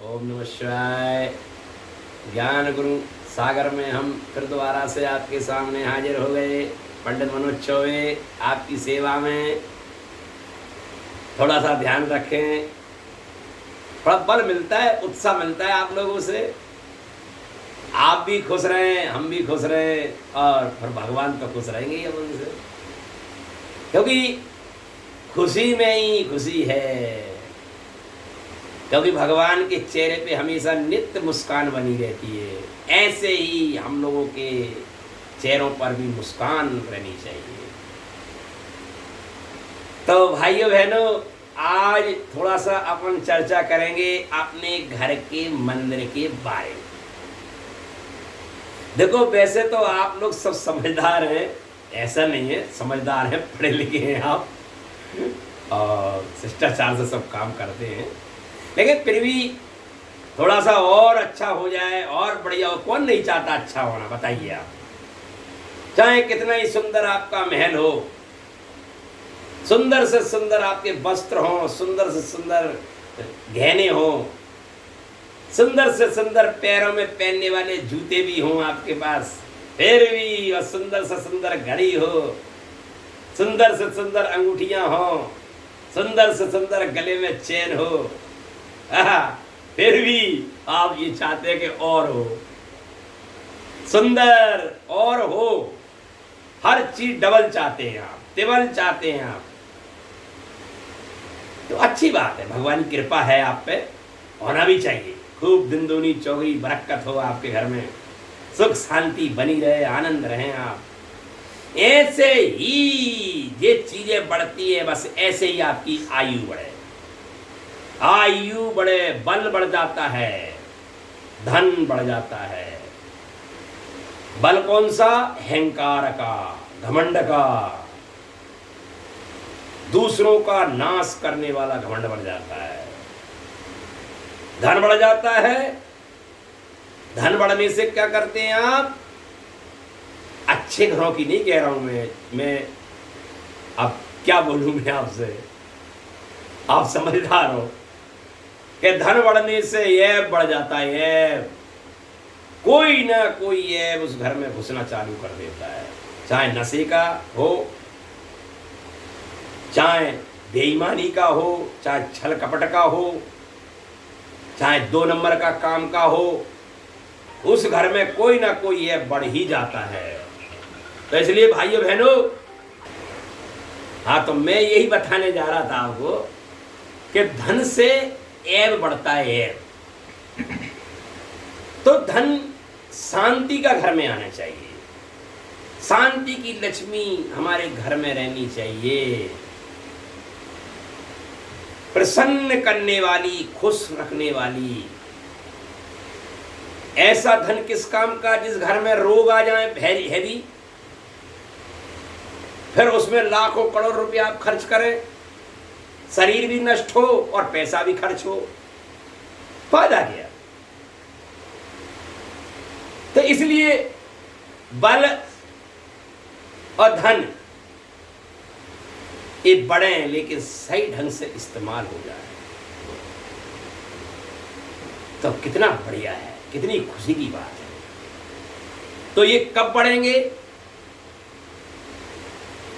ओम नमः शिवाय। ज्ञान गुरु सागर में हम फिर दोबारा से आपके सामने हाजिर हो गए। पंडित मनोज चौबे आपकी सेवा में। थोड़ा सा ध्यान रखें, थोड़ा बल मिलता है, उत्साह मिलता है आप लोगों से। आप भी खुश रहें, हम भी खुश रहें, और फिर भगवान तो खुश रहेंगे ही हम उनसे, क्योंकि खुशी में ही खुशी है। क्योंकि भगवान के चेहरे पे हमेशा नित्य मुस्कान बनी रहती है। ऐसे ही हम लोगों के चेहरों पर भी मुस्कान रहनी चाहिए। तो भाइयों बहनों, आज थोड़ा सा अपन चर्चा करेंगे अपने घर के मंदिर के बारे में। देखो, वैसे तो आप लोग सब समझदार हैं, ऐसा नहीं है, समझदार हैं, पढ़े लिखे हैं आप, और शिष्टाचार से सब काम करते हैं। लेकिन फिर भी थोड़ा सा और अच्छा हो जाए और बढ़िया हो। कौन नहीं चाहता अच्छा होना, बताइए आप। चाहे कितना ही सुंदर आपका महल हो, सुंदर से सुंदर आपके वस्त्र हो, सुंदर से सुंदर गहने हो, सुंदर से सुंदर पैरों में पहनने वाले जूते भी हों आपके पास, फिर भी, और सुंदर से सुंदर घड़ी हो, सुंदर से सुंदर अंगूठियां हो, सुंदर से सुंदर गले में चेन हो, फिर भी आप ये चाहते हैं कि और हो, सुंदर और हो। हर चीज डबल चाहते हैं आप, टिबल चाहते हैं आप। तो अच्छी बात है, भगवान की कृपा है आप पे, होना भी चाहिए। खूब दिन दूनी चौगुनी बरकत हो आपके घर में, सुख शांति बनी रहे, आनंद रहें आप। ऐसे ही ये चीजें बढ़ती है, बस ऐसे ही आपकी आयु बढ़े, आयु बढ़े, बल बढ़ जाता है, धन बढ़ जाता है। बल कौन सा? अहंकार का, घमंड का, दूसरों का नाश करने वाला घमंड बढ़ जाता है। धन बढ़ जाता है। धन बढ़ने से क्या करते हैं आप? अच्छे घरों की नहीं कह रहा हूं मैं अब क्या बोलूं मैं आपसे, आप समझदार हो कि धन बढ़ने से ऐब बढ़ जाता है। ऐब, कोई ना कोई ऐब उस घर में घुसना चालू कर देता है। चाहे नशे का हो, चाहे बेईमानी का हो, चाहे छल कपट का हो, चाहे 2 नंबर का काम का हो, उस घर में कोई ना कोई ऐब बढ़ ही जाता है। तो इसलिए भाइयों बहनों, हाँ, तो मैं यही बताने जा रहा था आपको कि धन से ऐब बढ़ता है, ऐब। तो धन शांति का घर में आना चाहिए, शांति की लक्ष्मी हमारे घर में रहनी चाहिए, प्रसन्न करने वाली, खुश रखने वाली। ऐसा धन किस काम का जिस घर में रोग आ जाए हैवी, फिर उसमें लाखों करोड़ रुपया आप खर्च करें, शरीर भी नष्ट हो और पैसा भी खर्च हो, फायदा क्या? तो इसलिए बल और धन ये बढ़े, लेकिन सही ढंग से इस्तेमाल हो जाए तो कितना बढ़िया है, कितनी खुशी की बात है। तो ये कब बढ़ेंगे?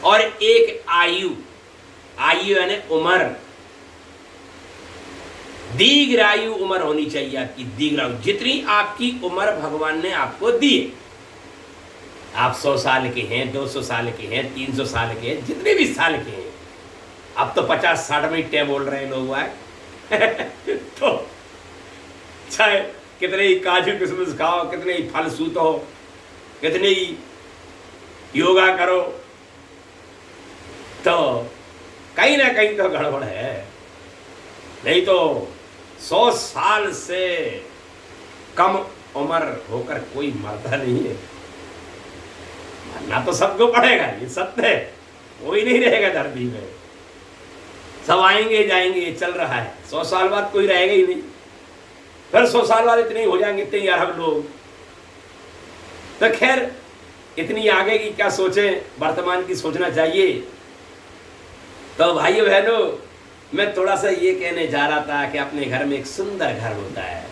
और एक आयु यानी उम्र, दीर्घायु उम्र होनी चाहिए आपकी। दीर्घायु, जितनी आपकी उम्र भगवान ने आपको दी है, आप 100 साल के हैं, 200 साल के हैं, 300 साल के हैं, जितने भी साल के हैं। अब तो 50-60 में टे बोल रहे हैं लोग आए तो चाहे कितने ही काजू किशमिश खाओ, कितने ही फल सूतो, कितने ही योगा करो, तो कहीं ना कहीं तो गड़बड़ है। नहीं तो 100 साल से कम उम्र होकर कोई मरता नहीं है। मरना तो सबको पड़ेगा, ये सत्य है, कोई नहीं रहेगा धरती में। सब आएंगे जाएंगे, ये चल रहा है। 100 साल बाद कोई रहेगा ही नहीं, फिर 100 साल बाद इतने ही हो जाएंगे, इतने ही अरब लोग। तो खैर, इतनी आगे की क्या सोचें, वर्तमान की सोचना चाहिए। तो भाइयों बहनों, मैं थोड़ा सा ये कहने जा रहा था कि अपने घर में एक सुंदर घर होता है,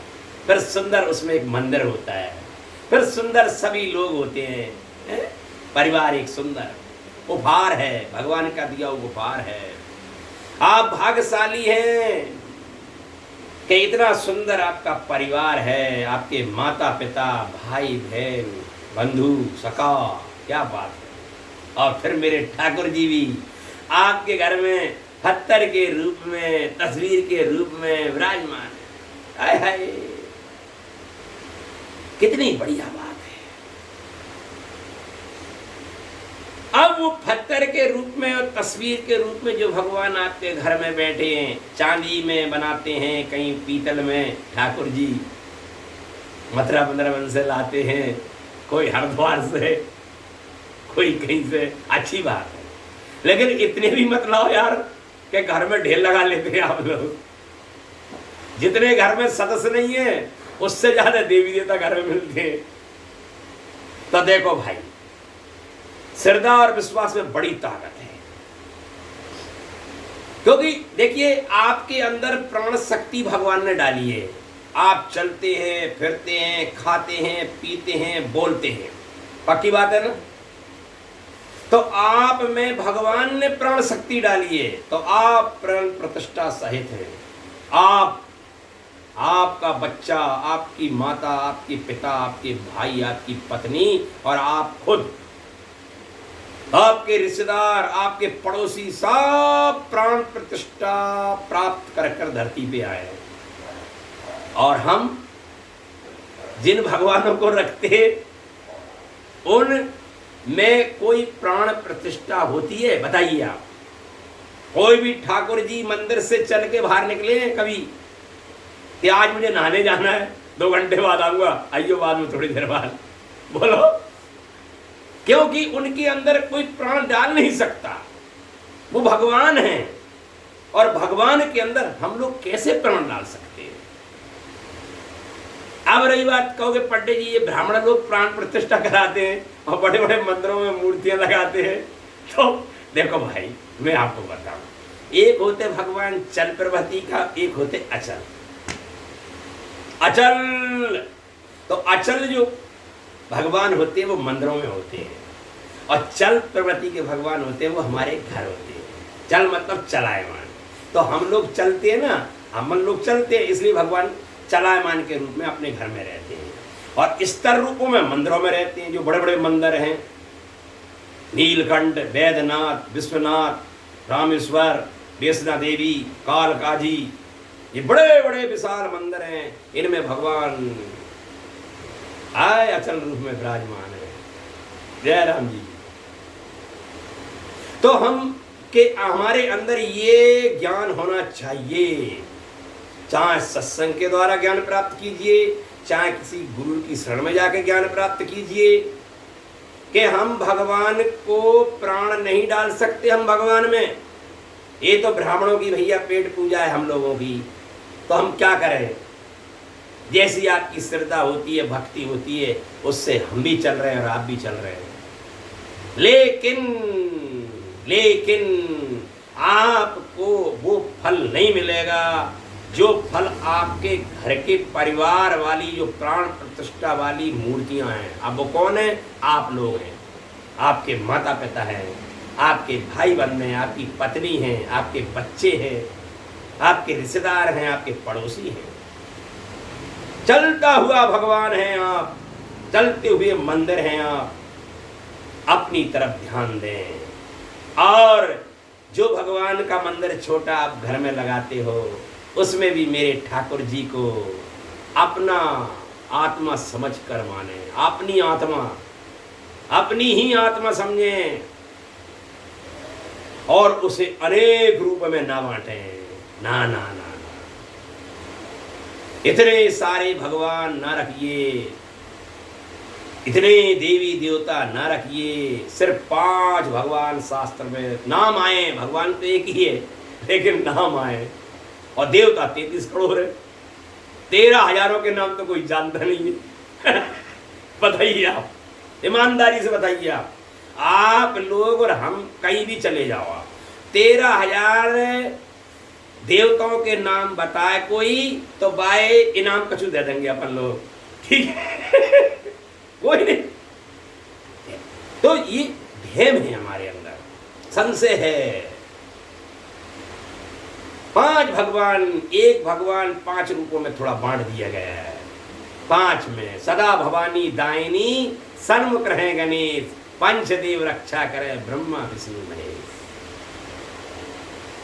फिर सुंदर उसमें एक मंदिर होता है, फिर सुंदर सभी लोग होते हैं। परिवार एक सुंदर उपहार है, भगवान का दिया हुआ उपहार है। आप भाग्यशाली हैं कि इतना सुंदर आपका परिवार है, आपके माता पिता, भाई बहन, बंधु सखा, क्या बात है। और फिर मेरे ठाकुर जी भी आपके घर में पत्थर के रूप में, तस्वीर के रूप में विराजमान है। हाय हाय, कितनी बढ़िया बात है। अब वो पत्थर के रूप में और तस्वीर के रूप में जो भगवान आपके घर में बैठे हैं, चांदी में बनाते हैं, कहीं पीतल में ठाकुर जी मथुरा वृंदावन से लाते हैं, कोई हरिद्वार से, कोई कहीं से, अच्छी बात है। लेकिन इतने भी मत लाओ यार कि घर में ढेर लगा लेते हैं आप लोग। जितने घर में सदस्य नहीं है उससे ज्यादा देवी देवता घर में मिलते हैं। तो देखो भाई, श्रद्धा और विश्वास में बड़ी ताकत है, क्योंकि देखिए आपके अंदर प्राण शक्ति भगवान ने डाली है। आप चलते हैं, फिरते हैं, खाते हैं, पीते हैं, बोलते हैं, पक्की बात है ना। तो आप में भगवान ने प्राण शक्ति डाली है, तो आप प्राण प्रतिष्ठा सहित हैं। आपका बच्चा, आपकी माता, आपके पिता, आपके भाई, आपकी पत्नी और आप खुद, आपके रिश्तेदार, आपके पड़ोसी, सब प्राण प्रतिष्ठा प्राप्त कर कर धरती पे आए। और हम जिन भगवानों को रखते उन में कोई प्राण प्रतिष्ठा होती है? बताइए आप। कोई भी ठाकुर जी मंदिर से चल के बाहर निकले हैं कभी कि आज मुझे नहाने जाना है, 2 घंटे बाद आऊंगा, आइयो बाद में, थोड़ी देर बाद, बोलो। क्योंकि उनके अंदर कोई प्राण डाल नहीं सकता, वो भगवान हैं। और भगवान के अंदर हम लोग कैसे प्राण डाल सकते हैं? अब रही बात, कहोगे पंडित जी ये ब्राह्मण लोग प्राण प्रतिष्ठा कराते हैं और बड़े बड़े मंदिरों में मूर्तियां लगाते हैं। तो देखो भाई, मैं आपको बताऊं, एक होते भगवान चल प्रभृति का, एक होते अचल। अचल, तो अचल जो भगवान होते हैं वो मंदिरों में होते हैं, और चल प्रवृत्ति के भगवान होते हैं वो हमारे घर होते हैं। चल मतलब चलायमान। तो हम लोग चलते हैं ना, हम लोग चलते हैं, इसलिए भगवान चलायमान के रूप में अपने घर में रहते हैं। और स्तर रूपों में मंदिरों में रहते हैं, जो बड़े बड़े मंदिर हैं, नीलकंठ, वैद्यनाथ, विश्वनाथ, रामेश्वर, वैष्णो देवी, कालकाजी, ये बड़े बड़े विशाल मंदिर हैं। इनमें भगवान आए अचल रूप में विराजमान है। जय राम जी। तो हमारे अंदर ये ज्ञान होना चाहिए, चाहे सत्संग के द्वारा ज्ञान प्राप्त कीजिए, चाहे किसी गुरु की शरण में जाके ज्ञान प्राप्त कीजिए, कि हम भगवान को प्राण नहीं डाल सकते। हम भगवान में, ये तो ब्राह्मणों की भैया पेट पूजा है हम लोगों की, तो हम क्या करें? जैसी आपकी श्रद्धा होती है, भक्ति होती है, उससे हम भी चल रहे हैं और आप भी चल रहे हैं। लेकिन आपको वो फल नहीं मिलेगा जो फल आपके घर के परिवार वाली जो प्राण प्रतिष्ठा वाली मूर्तियां हैं। अब वो कौन है? आप लोग हैं, आपके माता पिता हैं, आपके भाई बहन हैं, आपकी पत्नी हैं, आपके बच्चे हैं, आपके रिश्तेदार हैं, आपके पड़ोसी हैं। चलता हुआ भगवान हैं आप, चलते हुए मंदिर हैं आप। अपनी तरफ ध्यान दें, और जो भगवान का मंदिर छोटा आप घर में लगाते हो, उसमें भी मेरे ठाकुर जी को अपना आत्मा समझ कर माने, अपनी आत्मा, अपनी ही आत्मा समझें, और उसे अनेक रूप में ना बांटें। ना ना ना, इतने सारे भगवान ना रखिए, इतने देवी देवता ना रखिए। सिर्फ 5 भगवान शास्त्र में नाम आए। भगवान तो एक ही है, लेकिन नाम आए, और देवता 33 करोड़ है। 13,000 के नाम तो कोई जानता नहीं है। बताइए आप, ईमानदारी से बताइए आप लोग और हम कहीं भी चले जाओ, आप 13,000 देवताओं के नाम बताए कोई तो बाय इनाम कछु दे देंगे अपन लोग, ठीक है। कोई नहीं, तो ये भेम है हमारे अंदर, संशय है। 5 भगवान, एक भगवान 5 रूपों में थोड़ा बांट दिया गया है। 5 में सदा भवानी दायिनी, सन्मुख रहे गणेश, पंचदेव रक्षा करे ब्रह्मा विष्णु महेश।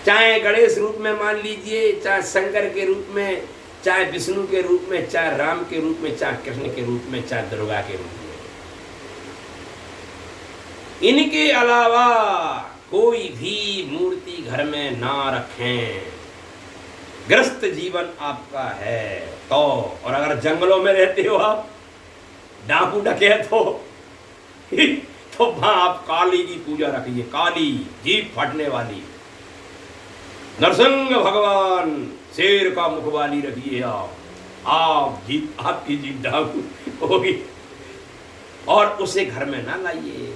चाहे गणेश रूप में मान लीजिए, चाहे शंकर के रूप में, चाहे विष्णु के रूप में, चाहे राम के रूप में, चाहे कृष्ण के रूप में, चाहे दुर्गा के रूप में। इनके अलावा कोई भी मूर्ति घर में ना रखें। ग्रस्त जीवन आपका है तो, और अगर जंगलों में रहते हो आप, डाकू डकैत हो, तो वहां आप काली की पूजा रखिए, काली जीभ फटने वाली। नरसिंह भगवान शेर का मुख वाली रखिए आप जीभ, आपकी जीभ डाकू होगी, और उसे घर में ना लाइए।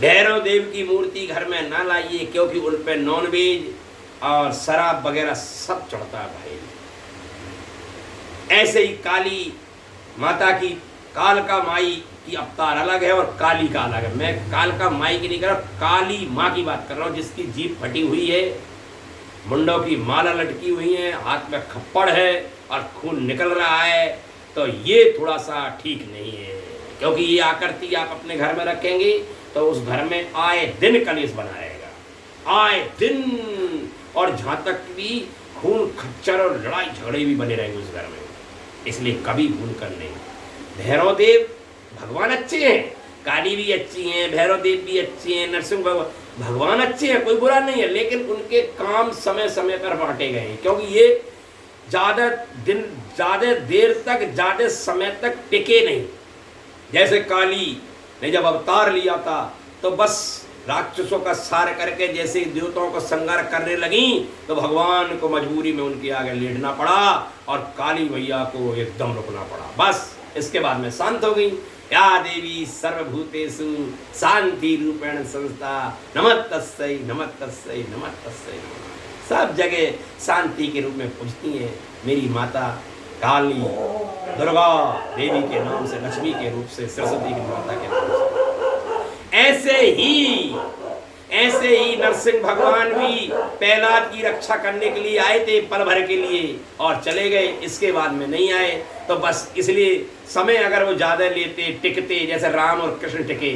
भैरव देव की मूर्ति घर में ना लाइए, क्योंकि उन पे नॉनवेज और शराब वगैरह सब चढ़ता है भाई। ऐसे ही काली माता की, कालका माई की अवतार अलग है और काली का अलग है। मैं कालका माई की नहीं कर रहा, काली माँ की बात कर रहा हूँ, जिसकी जीभ फटी हुई है, मुंडों की माला लटकी हुई है, हाथ में खप्पड़ है और खून निकल रहा है। तो ये थोड़ा सा ठीक नहीं है, क्योंकि ये आकृति आप अपने घर में रखेंगे तो उस घर में आए दिन कलेश बनाएगा, आए दिन। और जहाँ तक भी खून खच्चर और लड़ाई झगड़े भी बने रहेंगे उस घर में, इसलिए कभी भूल कर नहीं। भैरव देव भगवान अच्छे हैं, काली भी अच्छी हैं, भैरव देव भी अच्छे हैं, नरसिंह भगवान अच्छे हैं, कोई बुरा नहीं है, लेकिन उनके काम समय समय पर बांटे गए हैं, क्योंकि ये ज़्यादा दिन, ज़्यादा देर तक, ज़्यादा समय तक टिके नहीं। जैसे काली ने जब अवतार लिया था तो बस राक्षसों का सार करके जैसे देवताओं को संहार करने लगी, तो भगवान को मजबूरी में उनके आगे लेटना पड़ा और काली मैया को एकदम रुकना पड़ा। बस इसके बाद में शांत हो गई। या देवी सर्वभूतेषु शांति रूपेण संस्था, नमस्तस्यै नमस्तस्यै नमस्तस्यै। सब जगह शांति के रूप में पूजती हैं मेरी माता काली, दुर्गा देवी के नाम से, लक्ष्मी के रूप से, सरस्वती की माता के नाम से। ऐसे ही नरसिंह भगवान भी प्रहलाद की रक्षा करने के लिए आए थे पल भर के लिए और चले गए, इसके बाद में नहीं आए। तो बस इसलिए समय अगर वो ज़्यादा लेते, टिकते, जैसे राम और कृष्ण टिके,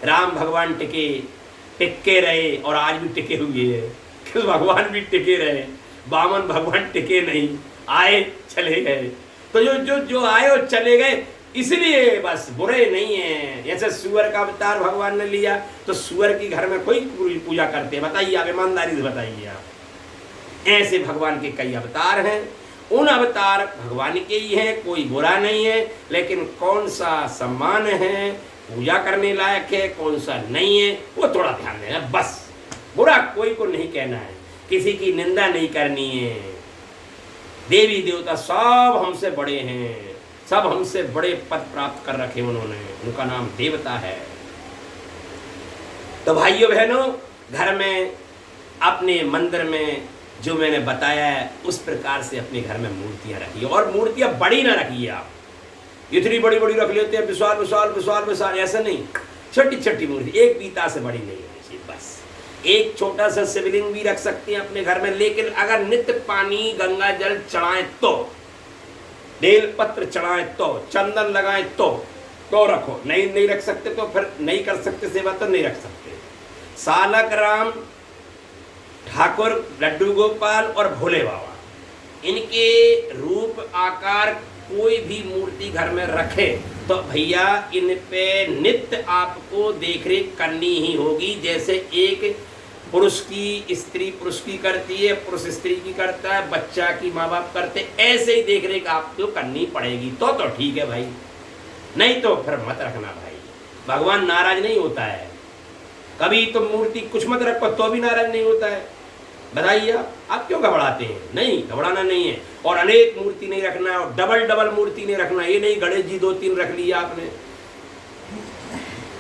राम भगवान टिके रहे और आज भी टिके हुए हैं। कृष्ण भगवान भी टिके रहे, वामन भगवान टिके नहीं, आए चले गए। तो जो आए और चले गए, इसलिए बस बुरे नहीं है। जैसे सुअर का अवतार भगवान ने लिया, तो सुअर की घर में कोई पूजा करते हैं? बताइए आप, ईमानदारी से बताइए आप। ऐसे भगवान के कई अवतार हैं, उन अवतार भगवान के ही हैं, कोई बुरा नहीं है, लेकिन कौन सा सम्मान है, पूजा करने लायक है, कौन सा नहीं है, वो थोड़ा ध्यान देना। बस बुरा कोई को नहीं कहना है, किसी की निंदा नहीं करनी है। देवी देवता सब हमसे बड़े हैं, सब हमसे बड़े पद प्राप्त कर रखे उन्होंने, उनका नाम देवता है। तो भाइयों बहनों, घर में, अपने मंदिर में जो मैंने बताया है उस प्रकार से अपने घर में मूर्तियां रखिए, और मूर्तियां बड़ी ना रखिए आप। इतनी बड़ी बड़ी रख लेते हैं, विशाल विशाल विशाल विशाल, ऐसा नहीं। छोटी छोटी मूर्ति, एक पीता से बड़ी नहीं होनी चाहिए। बस एक छोटा सा शिवलिंग भी रख सकते हैं अपने घर में, लेकिन अगर नित्य पानी गंगा जल चढ़ाएं तो, बेल पत्र चढ़ाएं तो, चंदन लगाएं तो रखो। नहीं रख सकते तो फिर नहीं कर सकते सेवा, तो नहीं रख सकते। सालक राम, ठाकुर, लड्डू गोपाल और भोले बाबा, इनके रूप आकार कोई भी मूर्ति घर में रखे तो भैया इन पे नित्य आपको देखरेख करनी ही होगी। जैसे एक पुरुष की स्त्री पुरुष की करती है, पुरुष स्त्री की करता है, बच्चा की माँ बाप करते, ऐसे ही देखरेख आपको करनी पड़ेगी। तो ठीक है भाई, नहीं तो फिर मत रखना भाई। भगवान नाराज नहीं होता है, कभी तो मूर्ति कुछ मत रखो तो भी नाराज नहीं होता है। बताइए आप क्यों घबराते हैं? नहीं, घबराना नहीं है। और अनेक मूर्ति नहीं रखना है, और डबल मूर्ति नहीं रखना। ये नहीं गणेश जी 2-3 रख लिया आपने,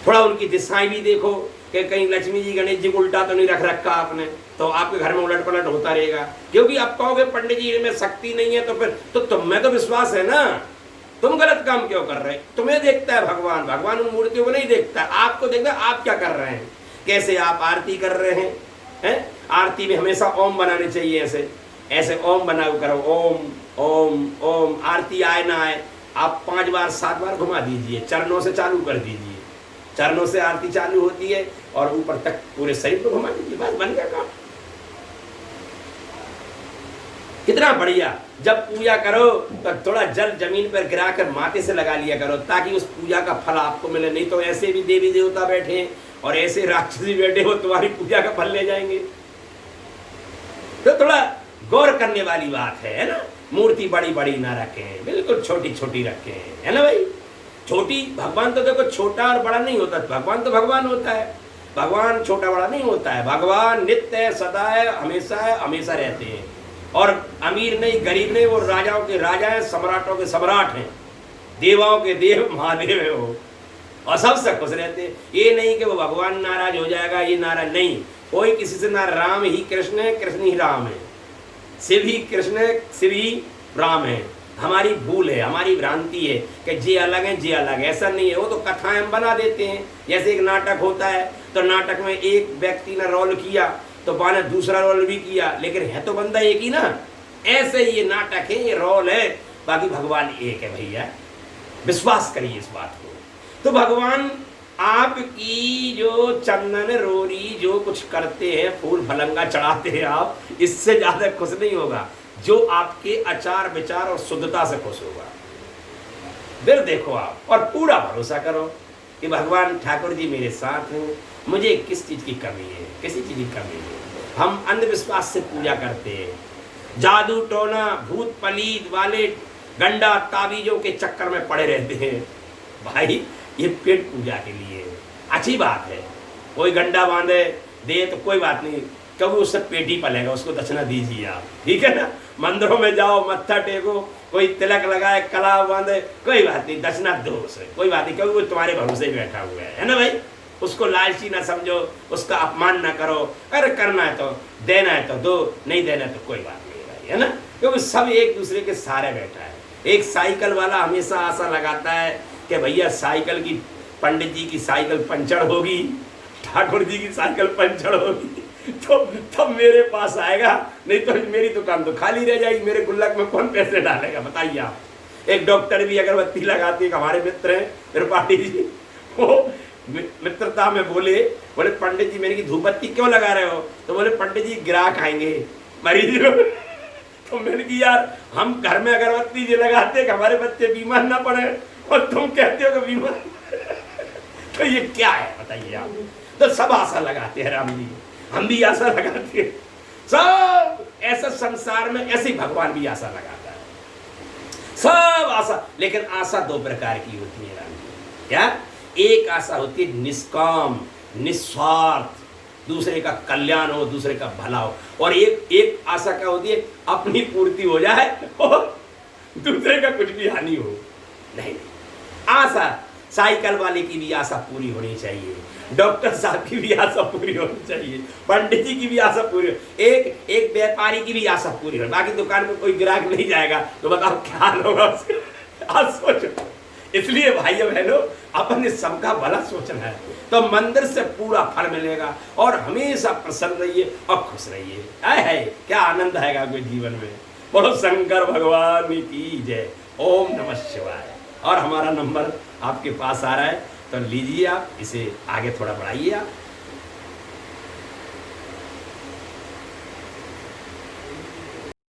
थोड़ा उनकी दिशाएं भी देखो कि कहीं लक्ष्मी जी गणेश जी को उल्टा तो नहीं रख रखा आपने। तो आपके घर में उलट पलट होता रहेगा। क्योंकि आप कहोगे पंडित जी में शक्ति नहीं है, तो फिर तो तुम में तो विश्वास है ना, तुम गलत काम क्यों कर रहे? तुम्हें देखता है भगवान, भगवान उन मूर्तियों को नहीं देखता, आपको देखता है आप क्या कर रहे हैं, कैसे आप आरती कर रहे हैं, हैं? आरती में हमेशा ओम बनाने चाहिए, ऐसे ऐसे ओम बना करो, ओम ओम ओम। आरती आए ना आए आप 5 बार 7 बार घुमा दीजिए, चरणों से चालू कर दीजिए, चरणों से आरती चालू होती है और ऊपर तक पूरे शरीर को घुमा दीजिए, बस बन गया काम। कितना बढ़िया। जब पूजा करो तो थोड़ा जल जमीन पर गिरा कर माथे से लगा लिया करो, ताकि उस पूजा का फल आपको मिले। नहीं तो ऐसे भी देवी देवता बैठे और ऐसे राक्षसी बैठे हो, तुम्हारी पूजा का फल ले जाएंगे। तो थोड़ा गौर करने वाली बात है ना। मूर्ति बड़ी बड़ी ना रखें, बिल्कुल छोटी छोटी रखें, है ना भाई। छोटी, भगवान तो देखो छोटा और बड़ा नहीं होता, भगवान तो भगवान होता है, भगवान छोटा बड़ा नहीं होता है। भगवान नित्य है, सदा है, हमेशा रहते हैं। और अमीर नहीं, गरीब नहीं, वो राजाओं के राजा हैं, सम्राटों के सम्राट हैं, देवाओं के देव महादेव है वो, और सबसे खुश रहते हैं। ये नहीं कि वो भगवान नाराज हो जाएगा, ये नाराज नहीं, कोई किसी से ना। राम ही कृष्ण है, कृष्ण ही राम है, शिव ही कृष्ण है, शिव ही राम है। हमारी भूल है, हमारी भ्रांति है कि जे अलग है, जे अलग है, ऐसा नहीं है। वो तो कथाएं हम बना देते हैं। जैसे एक नाटक होता है, तो नाटक में एक व्यक्ति ने रोल किया तो बाने दूसरा रोल भी किया, लेकिन है तो बंदा एक ही ना। ऐसे ये नाटक है, ये रोल है, बाकी भगवान एक है भैया, विश्वास करिए इस बात को। तो भगवान आपकी जो चंदन रोरी जो कुछ करते हैं, फूल फलंगा चढ़ाते हैं आप, इससे ज्यादा खुश नहीं होगा, जो आपके आचार विचार और शुद्धता से खुश होगा। फिर देखो आप, और पूरा भरोसा करो कि भगवान ठाकुर जी मेरे साथ हैं, मुझे किस चीज की कमी है, किसी चीज की कमी है। हम अंधविश्वास से पूजा करते हैं, जादू टोना भूत पलीद वाले गंडा ताबीजों के चक्कर में पड़े रहते हैं। भाई ये पेट पूजा के लिए अच्छी बात है, कोई गंडा बांधे दे तो कोई बात नहीं, कभी उससे पेट ही पलेगा, उसको दक्षिणा दीजिए आप, ठीक है ना। मंदिरों में जाओ, मत्था टेको, कोई तिलक लगाए, कला बांधे, कोई बात नहीं, दक्षिणा दो उसे, कोई बात नहीं, क्योंकि वो तुम्हारे भरोसे ही बैठा हुआ है ना भाई। उसको लालची ना समझो, उसका अपमान ना करो। अरे करना है तो देना है तो दो, नहीं देना है तो कोई बात नहीं भाई, है ना, क्योंकि सब एक दूसरे के सहारे बैठा है। एक साइकिल वाला हमेशा आशा लगाता है कि भैया साइकिल की, पंडित जी की साइकिल पंचर होगी, ठाकुर जी की साइकिल पंचर होगी, तो तब मेरे पास आएगा, नहीं तो मेरी दुकान तो खाली रह जाएगी, मेरे गुल्लक में कौन पैसे डालेगा बताइए आप। एक डॉक्टर भी अगरबत्ती लगाती है, हमारे मित्र हैं त्रिपाठी जी, वो मित्रता में बोले पंडित जी मेरे की धूप बत्ती क्यों लगा रहे हो? तो बोले पंडित जी ग्राहक आएंगे मरीज लोग। तो मैंने कि यार हम घर में अगरबत्ती जी लगाते हैं हमारे बच्चे बीमार ना पड़े, और तुम कहते हो कि बीमार तो ये क्या है बताइए आप। तो सब आशा लगाते हैं राम जी, हम भी आशा लगाते हैं, सब ऐसा संसार में ऐसे भगवान भी आशा लगाता है, सब आशा। लेकिन आशा दो प्रकार की होती है राम जी। क्या? एक आशा होती है निष्काम निस्वार्थ, दूसरे का कल्याण हो, दूसरे का भला हो। और एक आशा क्या होती है, अपनी पूर्ति हो जाए और दूसरे का कुछ भी हानि हो। नहीं, आशा साइकिल वाले की भी आशा पूरी होनी चाहिए, डॉक्टर साहब की भी आशा पूरी होनी चाहिए, पंडित जी की भी आशा पूरी हो, एक व्यापारी की भी आशा पूरी हो। बाकी दुकान में कोई ग्राहक नहीं जाएगा तो बताओ क्या हाल होगा उसका, आज सोचो। इसलिए भाइयों बहनों, अपने सबका भला सोचना है तो मंदिर से पूरा फल मिलेगा, और हमेशा प्रसन्न रहिए और खुश रहिए। है क्या आनंद आएगा कोई जीवन में। बोलो शंकर भगवान की जय। ओम नमः शिवाय। और हमारा नंबर आपके पास आ रहा है, तो लीजिए आप, इसे आगे थोड़ा बढ़ाइए आप।